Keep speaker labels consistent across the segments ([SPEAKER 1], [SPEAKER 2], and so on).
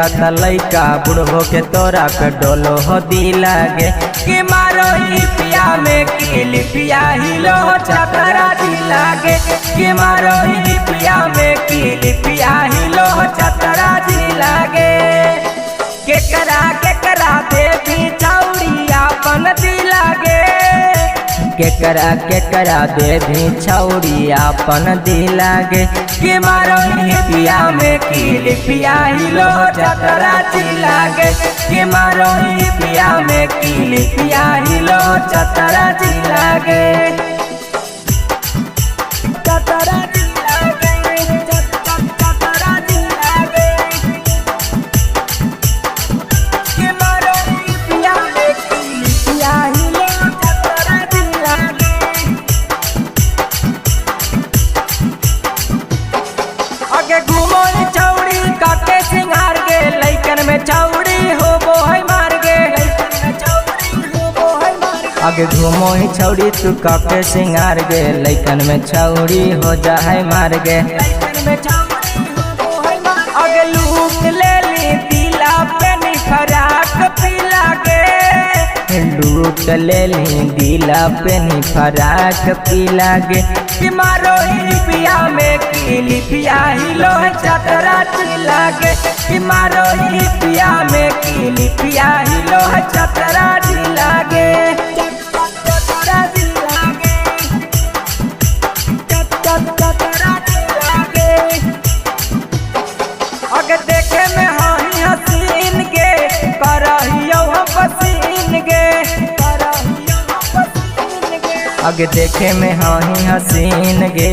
[SPEAKER 1] त लइका बुढ़ो के तोरा पे डोलो हो दी लागे कि मारो ही पिया में किली पिया हिलो चतरा दी लागे कि मारो ही पिया में किली पिया हिलो चतरा दी लागे केकरा देवी छौरी अपन दी लागे केकरा देवी छौरी अपन दी लागे कि मारो ही पिया में किली पिया हिलो चतरा दी लागे कि मारो ही पिया में किली पिया हिलो चतरा दी लागे चतरा दी लागे चतरा दी लागे कि मारो ही पिया में किली पिया हिलो चतरा दी लागे आगे घूमो छौड़ी काके सिंगार गे लइकन में छौड़ी होबो है मार गे आगे घूमो ही छौड़ी तू काके सिंगार गे लइकन में छौड़ी हो जा है मार गे आगे लूट ले ली दिला पे निफराक पिला गे लूट ले ली दिला पे निफराक पिला गे कि मारो ही पिया में किली पिया हिलो चतरा दी लागे कि मारो ही पिया में किली पिया हिलो चतरा दी लागे चतरा दी लागे चतरा दी लागे अगर देखे में हही हसीन गे करहियो हम पसीन गे आगे देखे में हही हसीन गे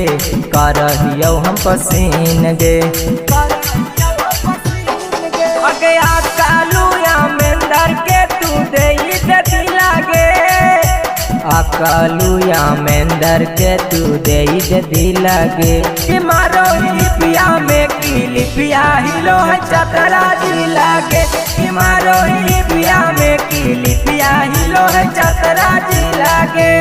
[SPEAKER 1] करहियो हम पसीन गे आगे आकालुया मेंदर के तू दे दिला गे आकालुया मेंदर के तू दे दिला गे कि मारो ही पिया में किली पिया हिलो चतरा दी लागे कि मारो ही पिया में किली पिया हिलो चतरा दी लागे।